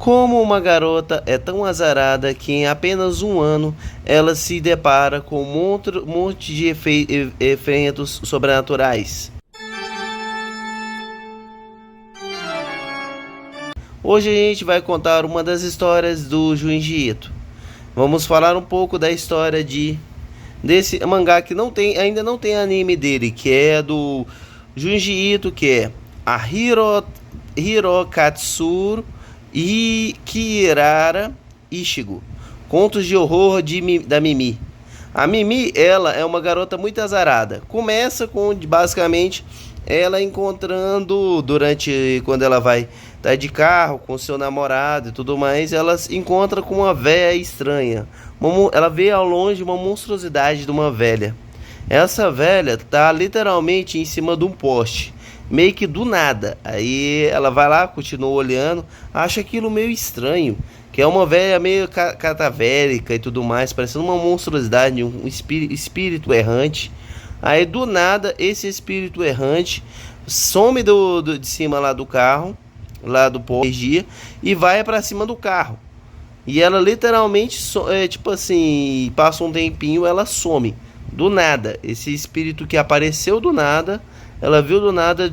Como uma garota é tão azarada que em apenas um ano ela se depara com um monte de efeitos sobrenaturais. Hoje a gente vai contar uma das histórias do Junji Ito. Vamos falar um pouco da história desse mangá que ainda não tem anime dele, que é do Junji Ito, que é a Hirokatsuru Kirara Ishigo, Contos de Horror da Mimi. A Mimi, ela é uma garota muito azarada. Começa com, basicamente, ela encontrando, quando ela vai estar de carro com seu namorado e tudo mais, ela se encontra com uma velha estranha. Ela vê ao longe uma monstruosidade de uma velha. Essa velha está literalmente em cima de um poste, meio que do nada. Aí ela vai lá, continua olhando, acha aquilo meio estranho, que é uma velha meio catavélica e tudo mais, parecendo uma monstruosidade, um espírito errante. Aí do nada esse espírito errante some de cima lá do carro, lá do poste, e vai para cima do carro. E ela literalmente, tipo assim, passa um tempinho, ela some do nada. Esse espírito que apareceu do nada, ela viu do nada,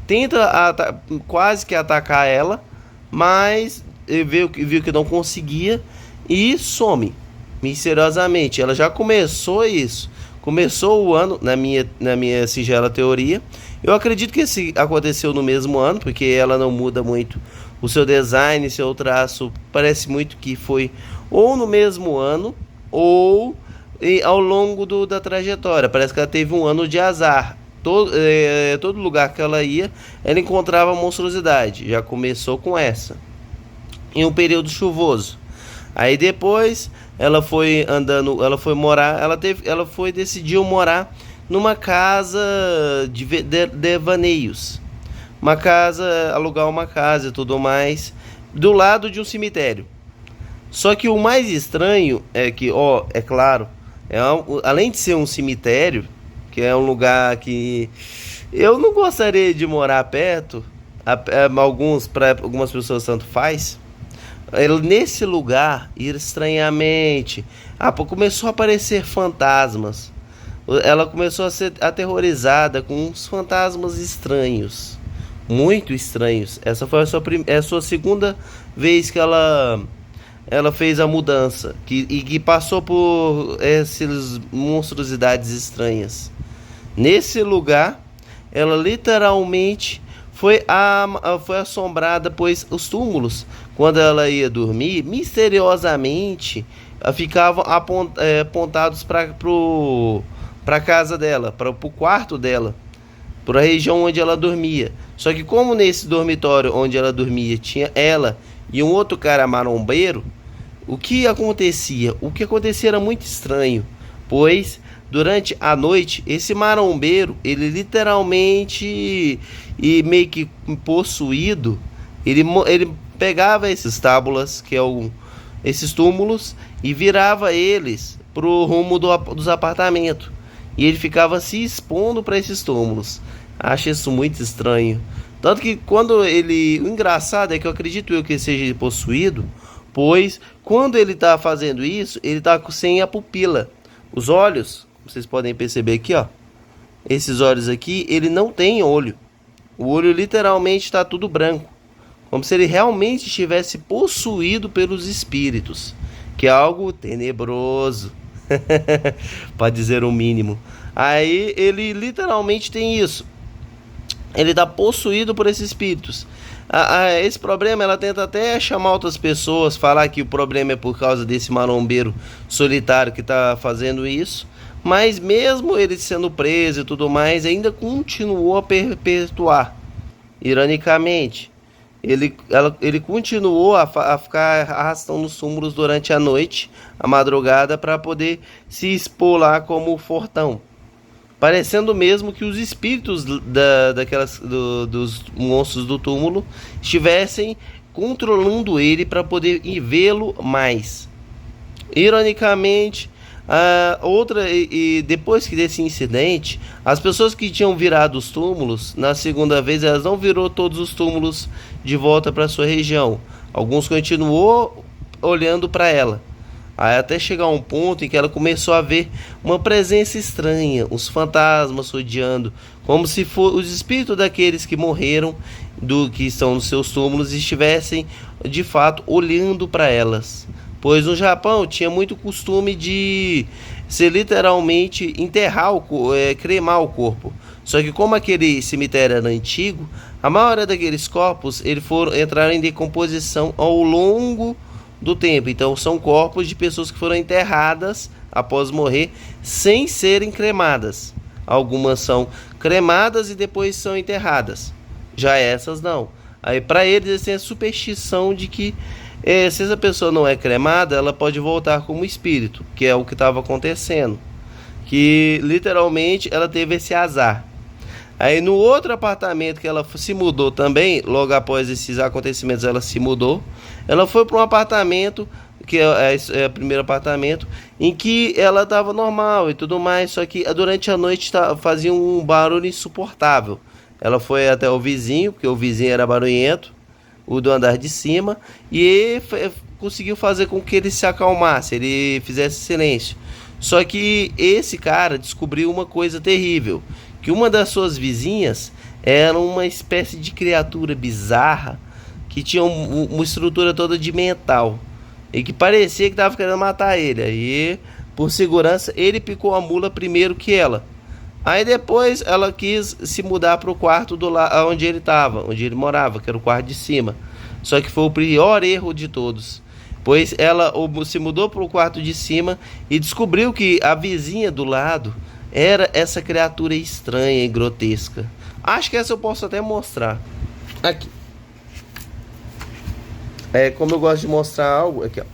tenta quase que atacar ela, mas viu que não conseguia e some misteriosamente. Ela já começou isso. Começou o ano, na minha singela teoria. Eu acredito que esse aconteceu no mesmo ano, porque ela não muda muito o seu design, seu traço. Parece muito que foi ou no mesmo ano ou ao longo da trajetória. Parece que ela teve um ano de azar. Todo lugar que ela ia, ela encontrava monstruosidade. Já começou com essa. Em um período chuvoso. Aí depois ela foi andando, decidiu morar numa casa de devaneios. Alugar uma casa e tudo mais, do lado de um cemitério. Só que o mais estranho é que, é claro, além de ser um cemitério, que é um lugar que eu não gostaria de morar perto, para algumas pessoas tanto faz. Nesse lugar, estranhamente, começou a aparecer fantasmas. Ela começou a ser aterrorizada com uns fantasmas estranhos, muito estranhos. Essa foi a sua segunda vez que ela fez a mudança, que passou por essas monstruosidades estranhas. Nesse lugar, ela literalmente foi assombrada, pois os túmulos, quando ela ia dormir, misteriosamente ficavam apontados para a casa dela, para o quarto dela, para a região onde ela dormia. Só que como nesse dormitório onde ela dormia tinha ela e um outro cara marombeiro, o que acontecia? O que acontecia era muito estranho, pois durante a noite esse marombeiro, ele literalmente e meio que possuído, ele pegava esses tábulas, que esses túmulos, e virava eles pro rumo dos apartamentos. E ele ficava se expondo para esses túmulos. Acho isso muito estranho. Tanto que o engraçado é que eu acredito que ele seja possuído, pois quando ele tá fazendo isso, ele tá sem a pupila. Os olhos, vocês podem perceber aqui, esses olhos aqui, ele não tem olho. O olho literalmente está tudo branco, como se ele realmente estivesse possuído pelos espíritos, que é algo tenebroso, para dizer o mínimo. Aí ele literalmente tem isso. Ele está possuído por esses espíritos. Esse problema, ela tenta até chamar outras pessoas, falar que o problema é por causa desse marombeiro solitário que está fazendo isso. Mas mesmo ele sendo preso e tudo mais, ainda continuou a perpetuar. Ironicamente, ele continuou a ficar arrastando os túmulos durante a noite, a madrugada, para poder se expor lá como fortão. Parecendo mesmo que os espíritos dos monstros do túmulo estivessem controlando ele para poder vê-lo mais. Ironicamente, depois desse incidente, as pessoas que tinham virado os túmulos, na segunda vez, elas não virou todos os túmulos de volta para sua região. Alguns continuou olhando para ela. Aí até chegar um ponto em que ela começou a ver uma presença estranha, os fantasmas rodeando, como se os espíritos daqueles que morreram, do que estão nos seus túmulos, estivessem de fato olhando para elas. Pois no Japão tinha muito costume de ser literalmente enterrar cremar o corpo. Só que como aquele cemitério era antigo, a maioria daqueles corpos entraram em decomposição ao longo do tempo. Então são corpos de pessoas que foram enterradas após morrer sem serem cremadas. Algumas são cremadas e depois são enterradas. Já essas não. Aí para eles têm a superstição de que se essa pessoa não é cremada, ela pode voltar como espírito, que é o que estava acontecendo. Que literalmente ela teve esse azar. Aí no outro apartamento que ela se mudou também, logo após esses acontecimentos ela se mudou. Ela foi para um apartamento, que é o primeiro apartamento, em que ela estava normal e tudo mais, só que durante a noite fazia um barulho insuportável. Ela foi até o vizinho, porque o vizinho era barulhento, o do andar de cima, e conseguiu fazer com que ele se acalmasse, ele fizesse silêncio. Só que esse cara descobriu uma coisa terrível, que uma das suas vizinhas era uma espécie de criatura bizarra, que tinha uma estrutura toda de metal, e que parecia que estava querendo matar ele. Aí, por segurança, ele picou a mula primeiro que ela. Aí depois ela quis se mudar para o quarto onde ele estava, onde ele morava, que era o quarto de cima. Só que foi o pior erro de todos, pois ela se mudou para o quarto de cima e descobriu que a vizinha do lado era essa criatura estranha e grotesca. Acho que essa eu posso até mostrar. Aqui. Como eu gosto de mostrar algo, aqui, ó.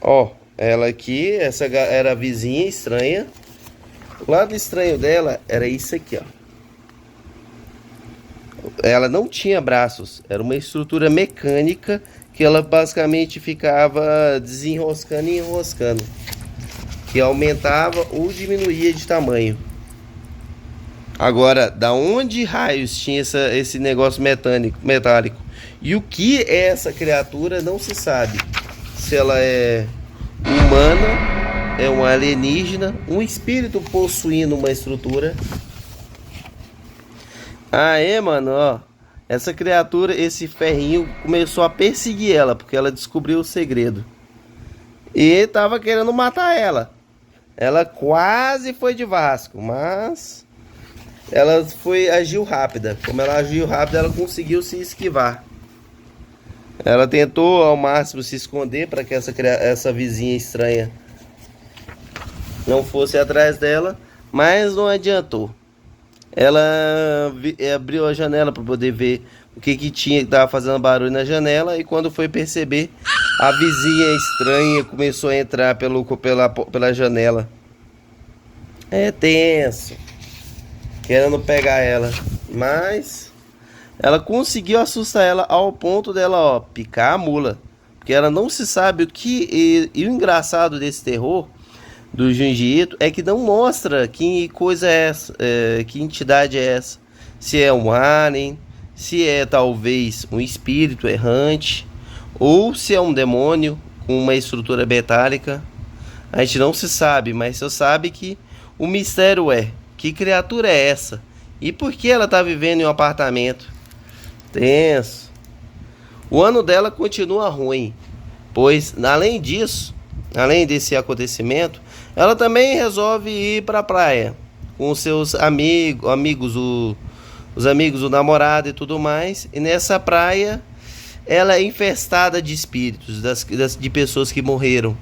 Ó, ela aqui, essa era a vizinha estranha. O lado estranho dela era isso aqui, ó. Ela não tinha braços, era uma estrutura mecânica que ela basicamente ficava desenroscando e enroscando, que aumentava ou diminuía de tamanho. Agora, da onde raios tinha esse negócio metálico? E o que é essa criatura não se sabe. Se ela é humana, é um alienígena, um espírito possuindo uma estrutura. Mano, ó. Essa criatura, esse ferrinho, começou a perseguir ela, porque ela descobriu o segredo. E tava querendo matar ela. Ela quase foi de Vasco, mas ela agiu rápida. Como ela agiu rápida, ela conseguiu se esquivar. Ela tentou ao máximo se esconder para que essa vizinha estranha não fosse atrás dela, mas não adiantou. Ela abriu a janela para poder ver o que tinha, que estava fazendo barulho na janela, e quando foi perceber, a vizinha estranha começou a entrar pela janela. É tenso, querendo pegar ela, mas ela conseguiu assustar ela ao ponto dela, ó, picar a mula, porque ela não se sabe o que. E o engraçado desse terror do Junji Ito é que não mostra que coisa é essa, que entidade é essa, se é um alien, se é talvez um espírito errante, ou se é um demônio com uma estrutura metálica. A gente não se sabe, mas só sabe que o mistério é: que criatura é essa? E por que ela está vivendo em um apartamento? Tenso. O ano dela continua ruim, pois além disso, além desse acontecimento, ela também resolve ir para a praia com os seus amigos, os amigos do namorado e tudo mais. E nessa praia ela é infestada de espíritos, de pessoas que morreram.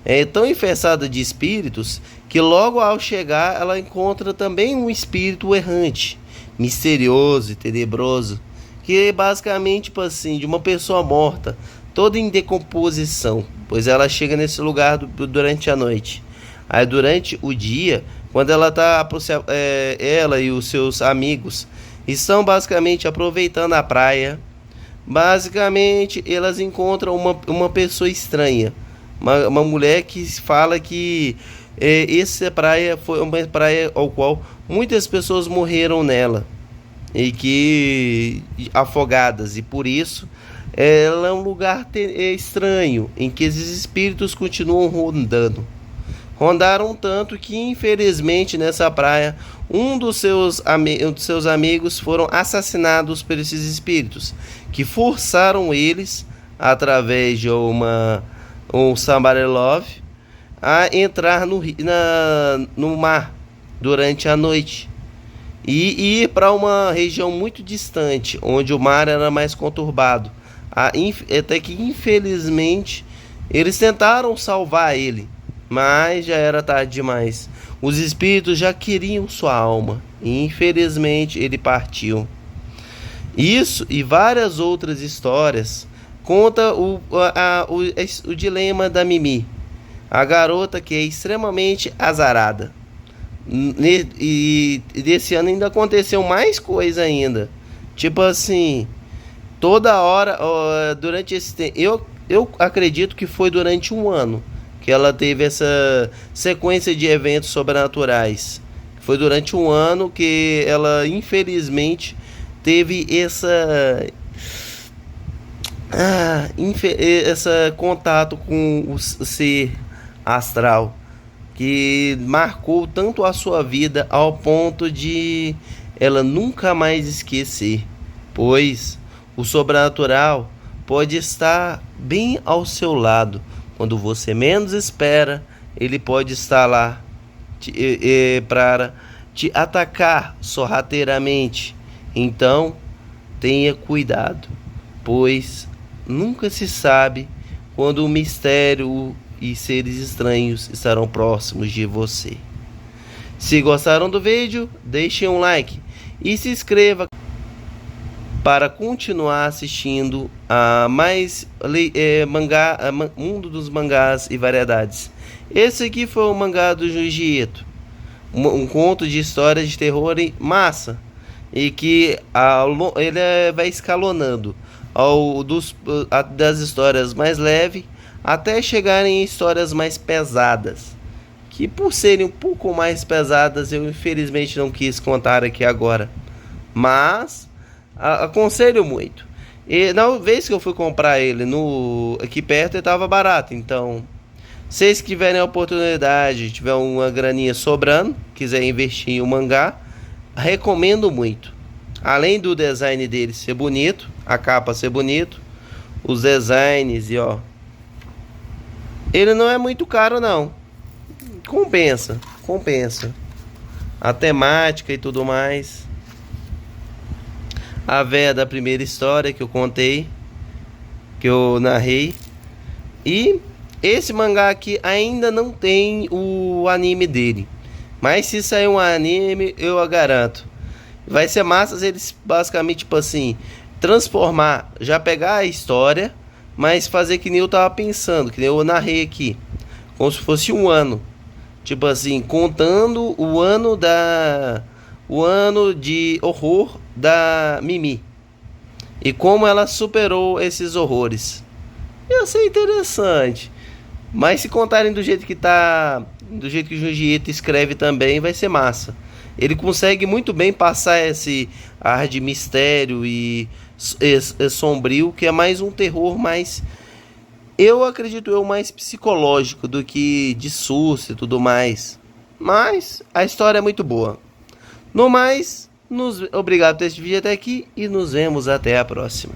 É tão infestada de espíritos que logo ao chegar ela encontra também um espírito errante, misterioso e tenebroso, que é basicamente, tipo assim, de uma pessoa morta, toda em decomposição, pois ela chega nesse lugar durante a noite. Aí durante o dia, quando ela e os seus amigos estão basicamente aproveitando a praia, basicamente elas encontram uma pessoa estranha, uma mulher que fala que essa praia foi uma praia ao qual muitas pessoas morreram nela. e que afogadas, e por isso ela é um lugar estranho em que esses espíritos continuam rondando. Rondaram tanto que, infelizmente, nessa praia, um dos seus amigos foram assassinados por esses espíritos, que forçaram eles, através de um somebody love, a entrar no mar durante a noite e ir para uma região muito distante, onde o mar era mais conturbado. Até que, infelizmente, eles tentaram salvar ele, mas já era tarde demais. Os espíritos já queriam sua alma e, infelizmente, ele partiu. Isso e várias outras histórias conta o dilema da Mimi, a garota que é extremamente azarada. E desse ano ainda aconteceu mais coisa ainda. Tipo assim, toda hora, durante esse tempo, eu acredito que foi durante um ano que ela teve essa sequência de eventos sobrenaturais. Foi durante um ano que ela, infelizmente, teve essa contato com o ser astral, que marcou tanto a sua vida ao ponto de ela nunca mais esquecer, pois o sobrenatural pode estar bem ao seu lado. Quando você menos espera, ele pode estar lá para te atacar sorrateiramente. Então, tenha cuidado, pois nunca se sabe quando o mistério e seres estranhos estarão próximos de você. Se gostaram do vídeo, deixem um like e se inscreva para continuar assistindo a mais Mundo dos Mangás e Variedades. Esse aqui foi o mangá do Junji Ito, um conto de histórias de terror massa, e que ele vai escalonando das histórias mais leves até chegarem em histórias mais pesadas, que por serem um pouco mais pesadas eu infelizmente não quis contar aqui agora, mas aconselho muito. E na vez que eu fui comprar ele aqui perto, ele estava barato. Então, se vocês tiverem a oportunidade, tiver uma graninha sobrando, quiser investir em um mangá, recomendo muito. Além do design dele ser bonito, a capa ser bonito, os designs ele não é muito caro não. Compensa. A temática e tudo mais. A véia da primeira história que eu contei, que eu narrei. E esse mangá aqui ainda não tem o anime dele, mas se sair um anime, eu garanto, vai ser massa eles basicamente, tipo assim, transformar, já pegar a história, mas fazer que nem eu tava pensando, que nem eu narrei aqui, como se fosse um ano. Tipo assim, contando o ano de horror da Mimi e como ela superou esses horrores. Ia ser interessante. Mas se contarem do jeito que do jeito que o Junji Ito escreve também, vai ser massa. Ele consegue muito bem passar esse ar de mistério e sombrio, que é mais um terror mais, eu acredito, mais psicológico do que de susto e tudo mais. Mas a história é muito boa. No mais, obrigado por ter assistido vídeo até aqui e nos vemos até a próxima.